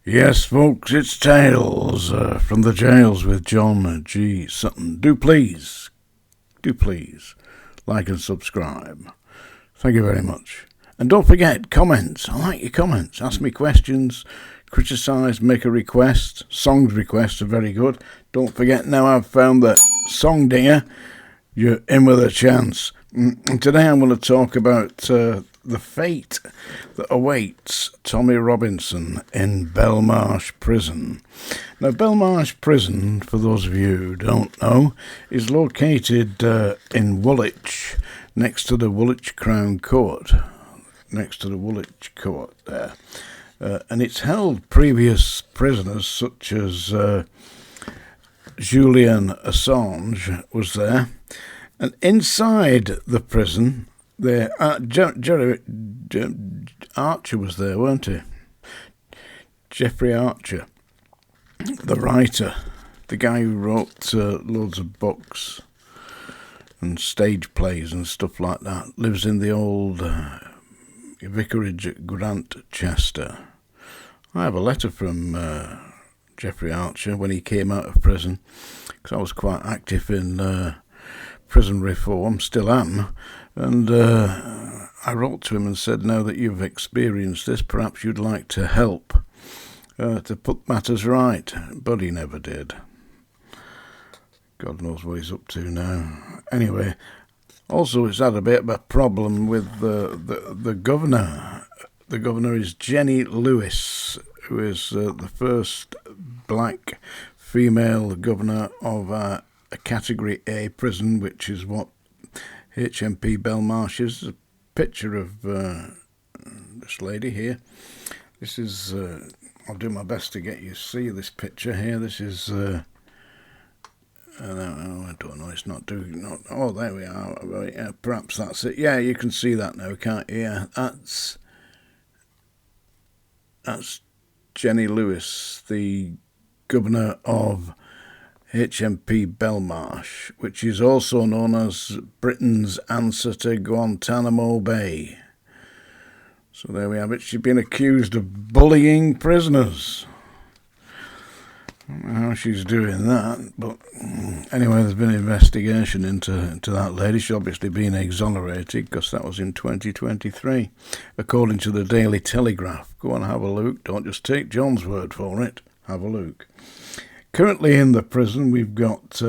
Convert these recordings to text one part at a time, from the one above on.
Yes, folks, it's Tales from the Jails with John G. Sutton. Do please like and subscribe. Thank you very much. And don't forget, comments. I like your comments. Ask me questions, criticise, make a request. Songs requests are very good. Don't forget, now I've found the song dinger, you're in with a chance. And today I'm going to talk about the fate that awaits Tommy Robinson in Belmarsh Prison. Now, Belmarsh Prison, for those of you who don't know, is located in Woolwich, next to the Woolwich Crown Court. Next to the Woolwich Court there. And it's held previous prisoners such as Julian Assange was there. And inside the prison, Jerry Archer was there, weren't he? Jeffrey Archer, the writer, the guy who wrote loads of books and stage plays and stuff like that, lives in the old vicarage at Grantchester. I have a letter from Jeffrey Archer when he came out of prison, because I was quite active in prison reform, still am, and I wrote to him and said, now that you've experienced this, perhaps you'd like to help to put matters right, but he never did. God knows what he's up to now. Anyway, also it's had a bit of a problem with the governor. The governor is Jenny Lewis, who is the first black female governor of a Category A prison, which is what HMP Belmarsh is. A picture of this lady here. This is, I'll do my best to get you to see this picture here. This is, I don't know, it's not doing, oh, there we are. Right, yeah, perhaps that's it. Yeah, you can see that now, can't you? Yeah, that's Jenny Lewis, the governor of HMP Belmarsh, which is also known as Britain's answer to Guantanamo Bay. So there we have it. She's been accused of bullying prisoners. I don't know how she's doing that, but anyway, there's been an investigation into that lady. She's obviously been exonerated, because that was in 2023, according to the Daily Telegraph. Go and have a look. Don't just take John's word for it. Have a look. Currently in the prison, we've got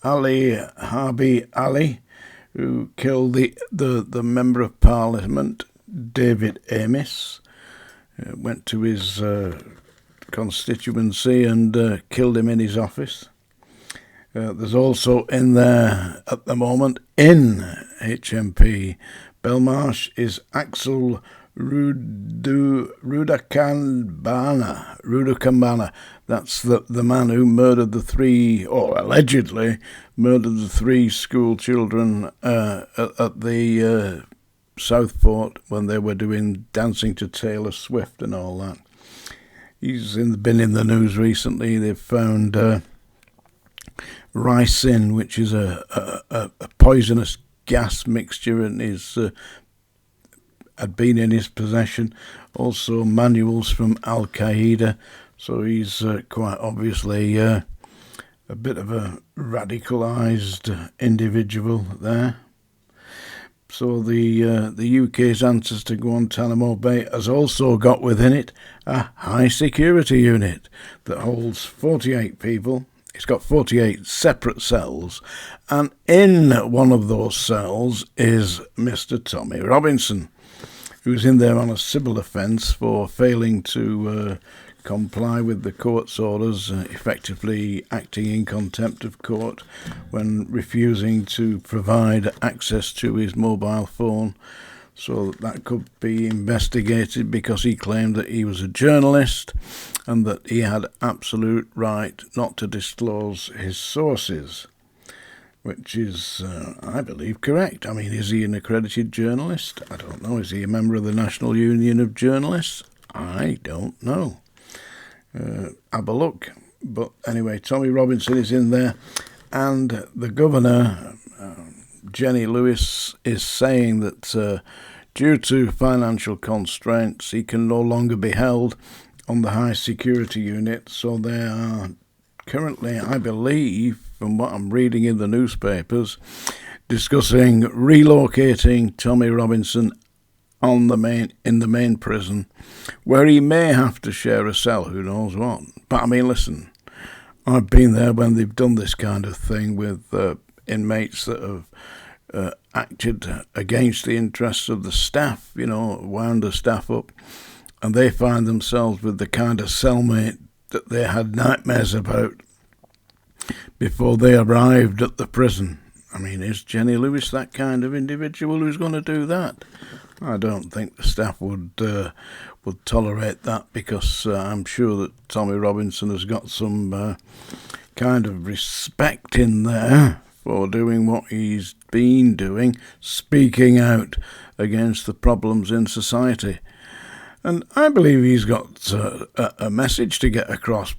Ali Harbi Ali, who killed the Member of Parliament, David Amis. Went to his constituency and killed him in his office. There's also in there at the moment, in HMP Belmarsh, is Axel Rudakambana. That's the man who murdered the three, or allegedly murdered the three school children at the Southport when they were doing Dancing to Taylor Swift and all that. He's been in the news recently. They've found ricin, which is a poisonous gas mixture, and had been in his possession. Also manuals from Al-Qaeda. So he's quite obviously a bit of a radicalised individual there. So the UK's answers to Guantanamo Bay has also got within it a high security unit that holds 48 people. It's got 48 separate cells, and in one of those cells is Mr. Tommy Robinson, who's in there on a civil offence for failing to comply with the court's orders, effectively acting in contempt of court when refusing to provide access to his mobile phone. So that could be investigated, because he claimed that he was a journalist and that he had absolute right not to disclose his sources, which is, I believe, correct. I mean, is he an accredited journalist? I don't know. Is he a member of the National Union of Journalists? I don't know. Have a look. But anyway, Tommy Robinson is in there, and the governor, Jenny Lewis, is saying that due to financial constraints, he can no longer be held on the high security unit. So they are currently, I believe, from what I'm reading in the newspapers, discussing relocating Tommy Robinson in the main prison, where he may have to share a cell, who knows what. But I mean, listen, I've been there when they've done this kind of thing with inmates that have acted against the interests of the staff, wound the staff up, and they find themselves with the kind of cellmate that they had nightmares about before they arrived at the prison. I mean, is Jenny Lewis that kind of individual who's going to do that? I don't think the staff would tolerate that, because I'm sure that Tommy Robinson has got some kind of respect in there for doing what he's been doing, speaking out against the problems in society. And I believe he's got a message to get across.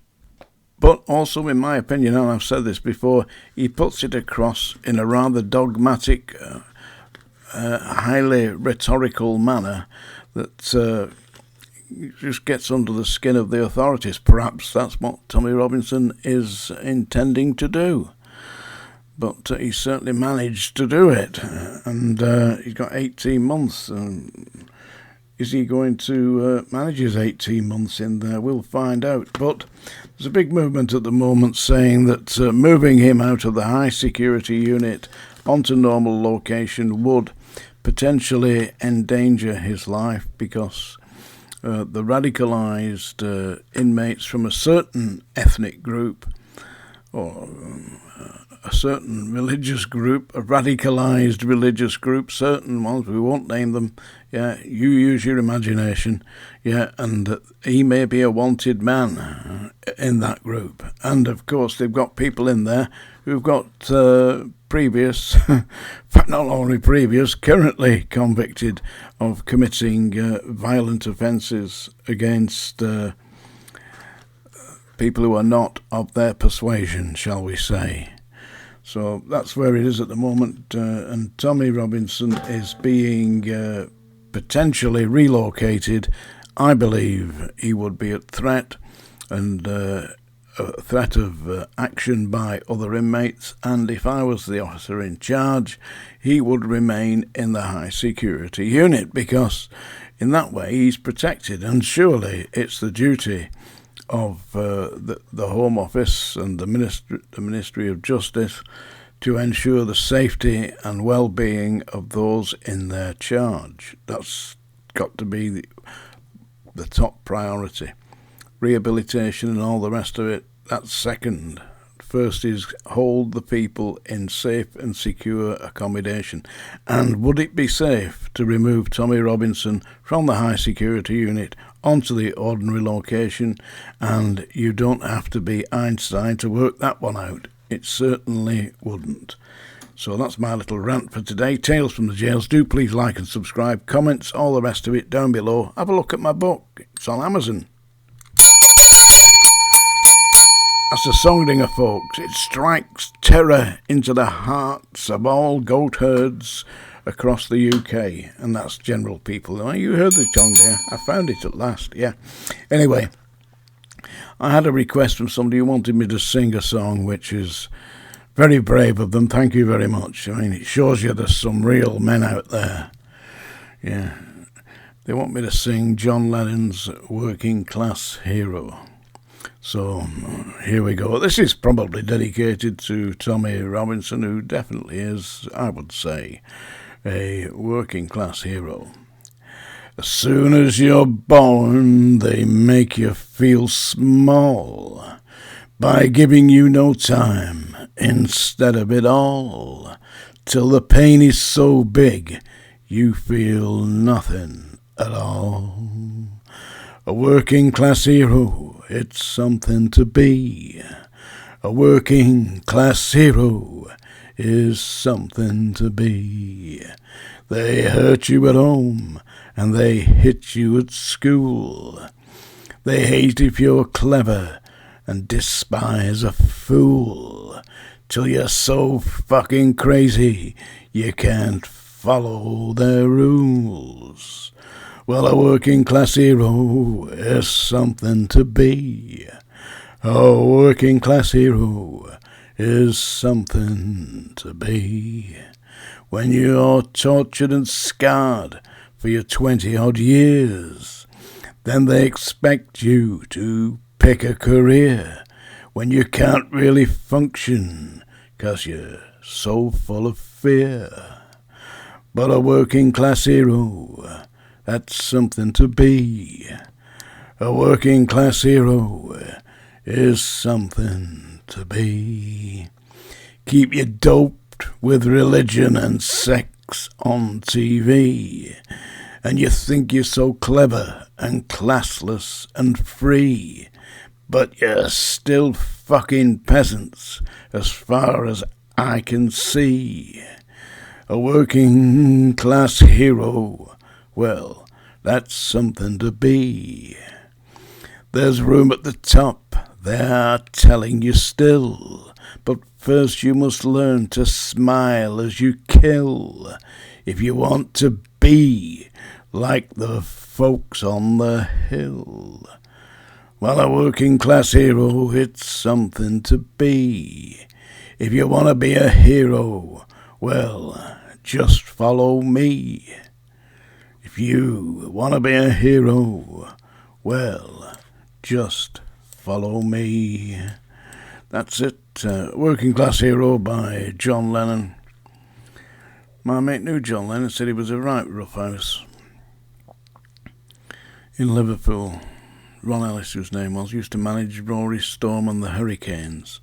But also, in my opinion, and I've said this before, he puts it across in a rather dogmatic, highly rhetorical manner that just gets under the skin of the authorities. Perhaps that's what Tommy Robinson is intending to do. But he certainly managed to do it. And he's got 18 months. Is he going to manage his 18 months in there? We'll find out. But there's a big movement at the moment saying that moving him out of the high security unit onto normal location would potentially endanger his life, because the radicalised inmates from a certain ethnic group, or a certain religious group, a radicalised religious group, certain ones, we won't name them, you use your imagination, and he may be a wanted man in that group. And of course they've got people in there who've got previous, in fact not only previous, currently convicted of committing violent offences against people who are not of their persuasion, shall we say. So that's where it is at the moment, and Tommy Robinson is being potentially relocated. I believe he would be a threat, and a threat of action by other inmates, and if I was the officer in charge, he would remain in the high security unit, because in that way he's protected, and surely it's the duty of the Home Office and the Ministry of Justice to ensure the safety and well-being of those in their charge. That's got to be the top priority. Rehabilitation and all the rest of it, that's second. First is hold the people in safe and secure accommodation. And would it be safe to remove Tommy Robinson from the high security unit onto the ordinary location? And you don't have to be Einstein to work that one out. It certainly wouldn't. So that's my little rant for today. Tales from the Jails. Do please like and subscribe. Comments, all the rest of it down below. Have a look at my book. It's on Amazon. That's a Songdinger, folks. It strikes terror into the hearts of all goat herds across the UK, and that's general people. Oh, you heard the song there. I found it at last, yeah. Anyway, I had a request from somebody who wanted me to sing a song, which is very brave of them. Thank you very much. I mean, it shows you there's some real men out there. Yeah. They want me to sing John Lennon's Working Class Hero. So here we go. This is probably dedicated to Tommy Robinson, who definitely is, I would say, a working class hero. As soon as you're born, they make you feel small by giving you no time instead of it all, till the pain is so big you feel nothing at all. A working class hero, it's something to be. A working class hero is something to be. They hurt you at home and they hit you at school. They hate if you're clever and despise a fool, till you're so fucking crazy you can't follow their rules. Well, a working class hero is something to be. A working class hero is something to be. When you're tortured and scarred for your 20-odd years, then they expect you to pick a career when you can't really function 'cause you're so full of fear. But a working class hero, that's something to be. A working class hero is something to be. Keep you doped with religion and sex on TV, and you think you're so clever and classless and free, but you're still fucking peasants as far as I can see. A working class hero, well, that's something to be. There's room at the top, they're telling you still, but first you must learn to smile as you kill, if you want to be like the folks on the hill. Well, a working class hero, it's something to be. If you want to be a hero, well, just follow me. If you want to be a hero, well, just follow me. That's it. Working Class Hero by John Lennon. My mate knew John Lennon, said he was a right roughhouse. In Liverpool, Ron Ellis, whose name was, used to manage Rory Storm and the Hurricanes.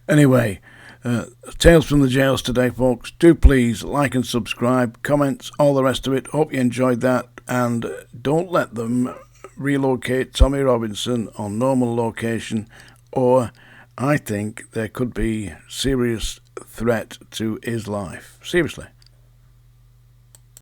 Anyway, Tales from the Jails today, folks. Do please like and subscribe, comments, all the rest of it. Hope you enjoyed that, and don't let them relocate Tommy Robinson on normal location, or I think there could be serious threat to his life. Seriously.